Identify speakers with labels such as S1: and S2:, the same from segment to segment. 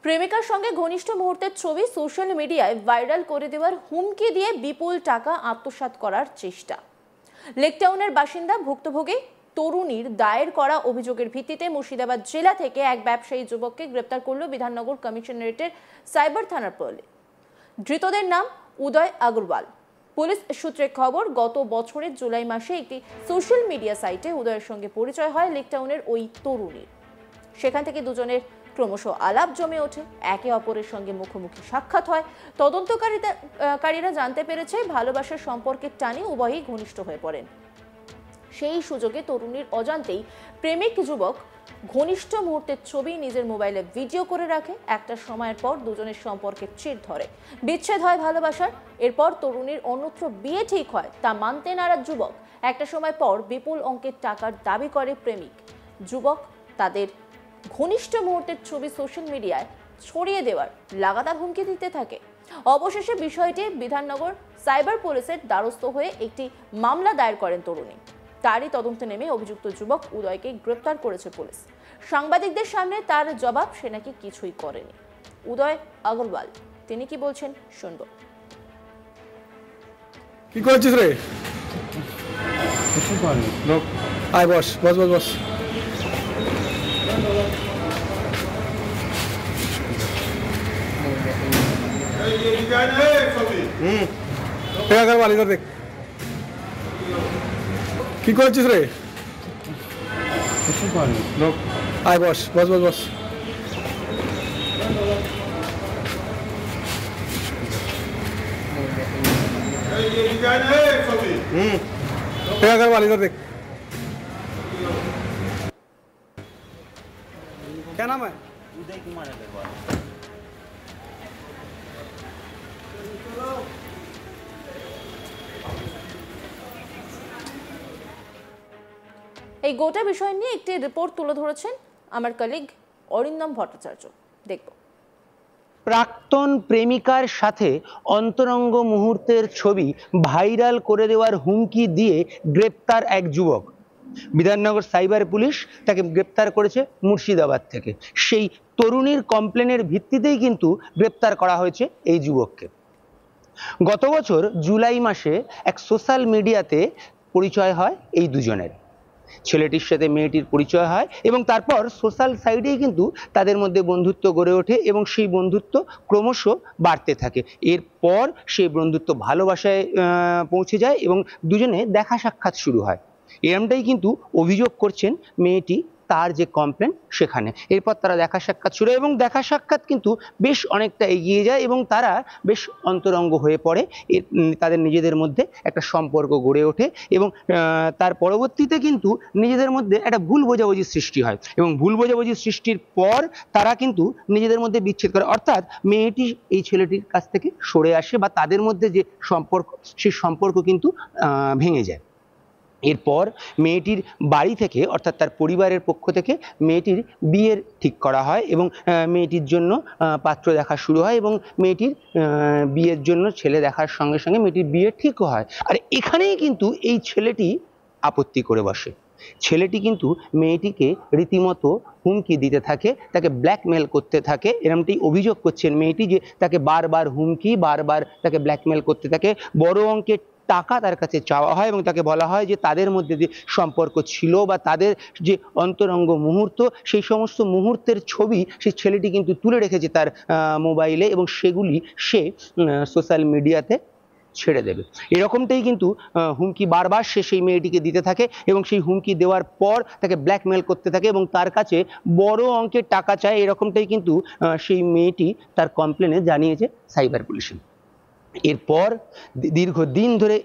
S1: প্রেমিকার সঙ্গে ঘনিষ্ঠ মুহূর্তের ছবি সোশ্যাল মিডিয়ায় ভাইরাল করে দেওয়ার হুমকি দিয়ে বিপুল টাকা আত্মসাৎ করার চেষ্টা। লেকটাউনের বাসিন্দা ভুক্তভোগী তরুণীর দায়ের করা অভিযোগের ভিত্তিতে মুর্শিদাবাদ জেলা থেকে এক ব্যবসায়ী যুবককে গ্রেপ্তার করল বিধাননগর কমিশনারেটের সাইবার থানার পুলিশ। ধৃতদের নাম উদয় আগরওয়াল। পুলিশ সূত্রে খবর, গত বছরের জুলাই মাসে একটি সোশ্যাল মিডিয়া সাইটে উদয়ের সঙ্গে পরিচয় হয় লেকটাউনের ওই তরুণীর। সেখান থেকে দুজনের ক্রমশ আলাপ জমে ওঠে, একে অপরের সঙ্গে মুখোমুখি সাক্ষাৎ হয়। তদন্তকারীরা জানতে পেরেছে ভালোবাসার সম্পর্কের টানে উভয়ই ঘনিষ্ঠ হয়ে পড়েন। সেই সুযোগে তরুণীর অজান্তেই প্রেমিক যুবক ঘনিষ্ঠ মুহূর্তের ছবি নিজের মোবাইলে ভিডিও করে রাখে। একটা সময়ের পর দুজনের সম্পর্কের চির ধরে, বিচ্ছেদ হয় ভালোবাসার। এরপর তরুণীর অন্যত্র বিয়ে ঠিক হয়, তা মানতে নারাজ যুবক। একটা সময় পর বিপুল অঙ্কের টাকার দাবি করে প্রেমিক যুবক। তাদের ঘনিষ্ঠ মুহূর্তের ছবি সোশ্যাল মিডিয়ায় ছড়িয়ে দেওয়ার লাগাতার হুমকি দিতে থাকে। অবশেষে বিষয়টি বিধাননগর সাইবার পুলিশের দ্বারস্থ হয়ে একটি মামলা দায়ের করেন তরুণী। তারই তদন্তে নেমে অভিযুক্ত যুবক উদয়কে গ্রেপ্তার করেছে পুলিশ। সাংবাদিকদের সামনে তার জবাব, সে নাকি কিছুই করেনি। উদয় আগরওয়াল তিনি কি বলছেন শুনবো।
S2: কি করছিস রে?
S3: কিছু করেনি।
S2: আয় বস বস বস বস। আগরওয়াল ইধর দেখ। কি করছিস রে?
S3: কিছু করেনি।
S2: আয় বস বস বস বস। আগরওয়াল इधर देख। क्या नाम है?
S3: उदय कुमार अग्रवाल।
S1: এই গোটা বিষয় নিয়ে একটি রিপোর্ট তুলে ধরেছেন আমার কলিগ অরিন্দম ভট্টাচার্য। দেখব।
S4: প্রাক্তন প্রেমিকার সাথে অন্তরঙ্গ মুহূর্তের ছবি ভাইরাল করে দেওয়ার হুমকি দিয়ে গ্রেপ্তার এক যুবক। বিধাননগর সাইবার পুলিশ তাকে গ্রেপ্তার করেছে মুর্শিদাবাদ থেকে। সেই তরুণীর কমপ্লেনের ভিত্তিতেই কিন্তু গ্রেপ্তার করা হয়েছে এই যুবককে। গত বছর জুলাই মাসে এক সোশ্যাল মিডিয়াতে পরিচয় হয় এই দুজনের। ছেলেটির সাথে মেয়েটির পরিচয় হয় এবং তারপর সোশ্যাল সাইটেই কিন্তু তাদের মধ্যে বন্ধুত্ব গড়ে ওঠে এবং সেই বন্ধুত্ব ক্রমশ বাড়তে থাকে। এরপর সেই বন্ধুত্ব ভালোবাসায় পৌঁছে যায় এবং দুজনে দেখা সাক্ষাৎ শুরু হয়। এরমটাই কিন্তু অভিযোগ করছেন মেয়েটি তার যে কমপ্লেন সেখানে। এরপর তারা দেখা সাক্ষাৎ শুরু এবং দেখা সাক্ষাৎ কিন্তু বেশ অনেকটা এগিয়ে যায় এবং তারা বেশ অন্তরঙ্গ হয়ে পড়ে। তাদের নিজেদের মধ্যে একটা সম্পর্ক গড়ে ওঠে এবং তার পরবর্তীতে কিন্তু নিজেদের মধ্যে একটা ভুল বোঝাবুঝির সৃষ্টি হয় এবং ভুল বোঝাবুঝির সৃষ্টির পর তারা কিন্তু নিজেদের মধ্যে বিচ্ছেদ করে, অর্থাৎ মেয়েটি এই ছেলেটির কাছ থেকে সরে আসে বা তাদের মধ্যে যে সম্পর্ক সেই সম্পর্ক কিন্তু ভেঙে যায়। এরপর মেয়েটির বাড়ি থেকে অর্থাৎ তার পরিবারের পক্ষ থেকে মেয়েটির বিয়ের ঠিক করা হয় এবং মেয়েটির জন্য পাত্র দেখা শুরু হয় এবং মেয়েটির বিয়ের জন্য ছেলে দেখার সঙ্গে সঙ্গে মেয়েটির বিয়ে ঠিকও হয়। আর এখানেই কিন্তু এই ছেলেটি আপত্তি করে বসে। ছেলেটি কিন্তু মেয়েটিকে রীতিমতো হুমকি দিতে থাকে, তাকে ব্ল্যাকমেল করতে থাকে। এরমটি অভিযোগ করছেন মেয়েটি যে তাকে বারবার হুমকি, বারবার তাকে ব্ল্যাকমেল করতে থাকে। বড় অঙ্কের টাকা তার কাছে চাওয়া হয় এবং তাকে বলা হয় যে তাদের মধ্যে যে সম্পর্ক ছিল বা তাদের যে অন্তরঙ্গ মুহূর্ত সেই সমস্ত মুহূর্তের ছবি সেই ছেলেটি কিন্তু তুলে রেখেছে তার মোবাইলে এবং সেগুলি সে সোশ্যাল মিডিয়াতে ছেড়ে দেবে। এরকমটাই কিন্তু হুমকি বারবার সে সেই মেয়েটিকে দিতে থাকে এবং সেই হুমকি দেওয়ার পর তাকে ব্ল্যাকমেল করতে থাকে এবং তার কাছে বড় অঙ্কের টাকা চায়। এরকমটাই কিন্তু সেই মেয়েটি তার কমপ্লেনে জানিয়েছে সাইবার পুলিশে। এরপর দীর্ঘদিন ধরে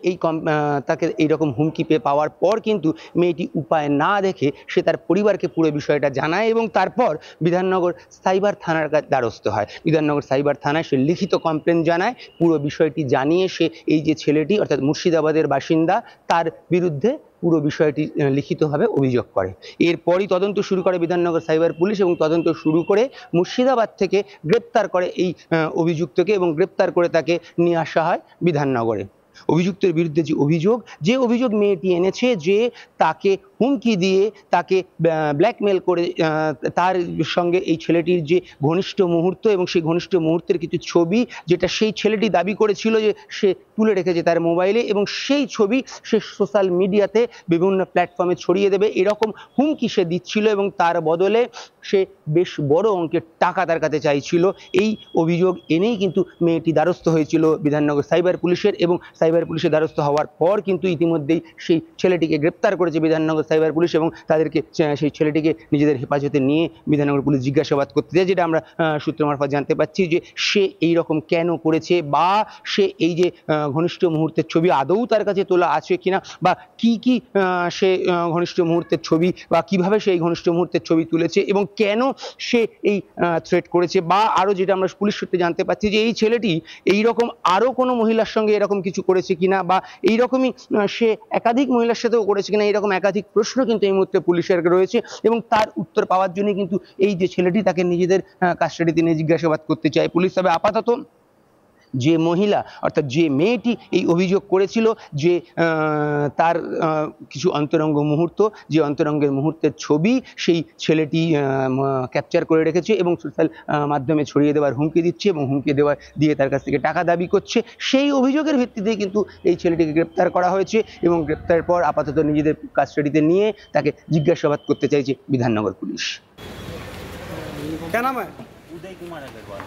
S4: তাকে এইরকম হুমকি পাওয়ার পর কিন্তু মেয়েটি উপায় না দেখে সে তার পরিবারকে পুরো বিষয়টা জানায় এবং তারপর বিধাননগর সাইবার থানার দ্বারস্থ হয়। বিধাননগর সাইবার থানায় সে লিখিত কমপ্লেন জানায়। পুরো বিষয়টি জানিয়ে সে এই যে ছেলেটি অর্থাৎ মুর্শিদাবাদের বাসিন্দা তার বিরুদ্ধে পুরো বিষয়টি লিখিতভাবে অভিযোগ করে। এরপরই তদন্ত শুরু করে বিধাননগর সাইবার পুলিশ এবং তদন্ত শুরু করে মুর্শিদাবাদ থেকে গ্রেপ্তার করে এই অভিযুক্তকে এবং গ্রেপ্তার করে তাকে নিয়ে আসা হয় বিধাননগরে। অভিযুক্তের বিরুদ্ধে যে অভিযোগ মেয়েটি এনেছে যে তাকে হুমকি দিয়ে তাকে ব্ল্যাকমেল করে তার সঙ্গে এই ছেলেটির যে ঘনিষ্ঠ মুহূর্ত এবং সেই ঘনিষ্ঠ মুহূর্তের কিছু ছবি যেটা সেই ছেলেটি দাবি করেছিল যে সে তুলে রেখেছে তার মোবাইলে এবং সেই ছবি সে সোশ্যাল মিডিয়াতে বিভিন্ন প্ল্যাটফর্মে ছড়িয়ে দেবে এরকম হুমকি সে দিচ্ছিল এবং তার বদলে সে বেশ বড় অঙ্কের টাকা তার কাছে চাইছিল। এই অভিযোগ এনেই কিন্তু মেয়েটি দ্বারস্থ হয়েছিল বিধাননগর সাইবার পুলিশের এবং সাইবার পুলিশের দ্বারস্থ হওয়ার পর কিন্তু ইতিমধ্যেই সেই ছেলেটিকে গ্রেপ্তার করেছে বিধাননগর সাইবার পুলিশ এবং তাদেরকে সেই ছেলেটিকে নিজেদের হেফাজতে নিয়ে বিধাননগর পুলিশ জিজ্ঞাসাবাদ করতে যায়, যেটা আমরা সূত্র মারফত জানতে পারছি যে সে এই রকম কেন করেছে বা সে এই যে ঘনিষ্ঠ মুহূর্তের ছবি আদৌ তার কাছে তোলা আছে কিনা বা কি কি সে ঘনিষ্ঠ মুহূর্তের ছবি বা কিভাবে সেই ঘনিষ্ঠ মুহূর্তের ছবি তুলেছে এবং কেন সে এই থ্রেট করেছে বা আরো যেটা আমরা পুলিশ সূত্রে জানতে পারছি যে এই ছেলেটি এই রকম আরো কোনো মহিলার সঙ্গে এরকম কিছু করেছে কিনা বা এইরকমই সে একাধিক মহিলার সাথেও করেছে কিনা এরকম একাধিক প্রশ্ন কিন্তু এই মুহূর্তে পুলিশের রয়েছে এবং তার উত্তর পাওয়ার জন্য কিন্তু এই যে ছেলেটি তাকে নিজেদের কাস্টাডিতে নিয়ে জিজ্ঞাসাবাদ করতে চায় পুলিশ। তবে আপাতত যে মহিলা অর্থাৎ যে মেয়েটি এই অভিযোগ করেছিল যে তার কিছু অন্তরঙ্গ মুহূর্ত যে অন্তরঙ্গের মুহূর্তের ছবি সেই ছেলেটি ক্যাপচার করে রেখেছে এবং সোশ্যাল মাধ্যমে ছড়িয়ে দেওয়ার হুমকি দিচ্ছে এবং হুমকি দিয়ে তার কাছ থেকে টাকা দাবি করছে, সেই অভিযোগের ভিত্তিতে কিন্তু এই ছেলেটিকে গ্রেপ্তার করা হয়েছে এবং গ্রেপ্তারের পর আপাতত নিজেদের কাস্টাডিতে নিয়ে তাকে জিজ্ঞাসাবাদ করতে চাইছে বিধাননগর পুলিশ।
S2: क्या नाम है?
S3: उदय कुमार अग्रवाल।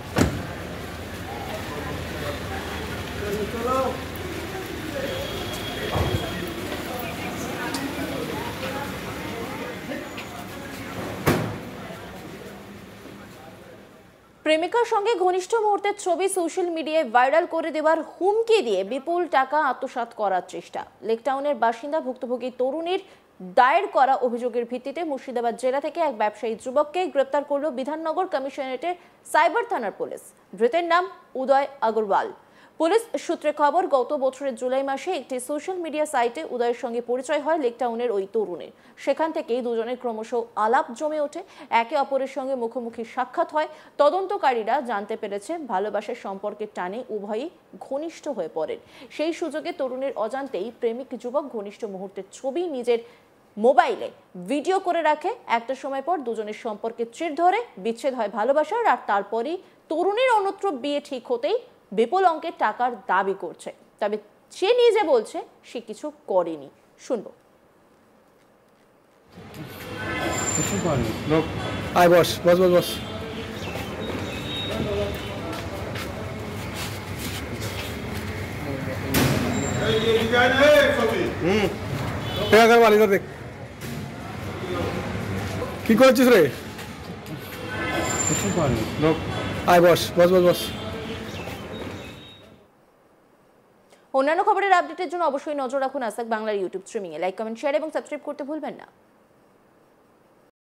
S1: প্রেমিকার সঙ্গে ঘনিষ্ঠ মুহূর্তের ছবি সোশ্যাল মিডিয়ায় ভাইরাল করে দেওয়ার হুমকি দিয়ে বিপুল টাকা আত্মসাৎ করার চেষ্টা। লেকটাউনের বাসিন্দা ভুক্তভোগী তরুণীর দায়ের করা অভিযোগের ভিত্তিতে মুর্শিদাবাদ জেলা থেকে এক ব্যবসায়ী যুবককে গ্রেপ্তার করল বিধাননগর কমিশনারেটের সাইবার থানার পুলিশ। ধৃতের নাম উদয় আগরওয়াল। পুলিশ সূত্রে খবর, গত বছরের জুলাই মাসে একটি সোশ্যাল মিডিয়া সাইটে উদয়ের সঙ্গে পরিচয় হয় লেকটাউনের ওই তরুণীর। সেখান থেকেই দুজনের ক্রমশ আলাপ জমে ওঠে, একে অপরের সঙ্গে মুখোমুখি সাক্ষাৎ হয়। তদন্তকারীরা জানতে পেরেছে ভালোবাসার সম্পর্কের টানে উভয়ই ঘনিষ্ঠ হয়ে পড়েন। সেই সুযোগে তরুণীর অজান্তেই প্রেমিক যুবক ঘনিষ্ঠ মুহূর্তের ছবি নিজের মোবাইলে ভিডিও করে রাখে। একটা সময় পর দুজনের সম্পর্কে চির ধরে, বিচ্ছেদ হয় ভালোবাসার, আর তারপরই তরুণীর অন্যত্র বিয়ে ঠিক হতেই বিপুল অঙ্কের টাকার দাবি করছে। তবে সে নিজে বলছে সে কিছু করেনি। শুনবো।
S2: आए बॉस बस बस बस क्या करवा इधर देख কি করছিস রে? আয় বস বস বস বস।
S1: অন্যান্য খবরের আপডেটের জন্য অবশ্যই নজর রাখুন আজ তাক বাংলার ইউটিউব স্ট্রিমিংয়ে। লাইক, কমেন্ট, শেয়ার এবং সাবস্ক্রাইব করতে ভুলবেন না।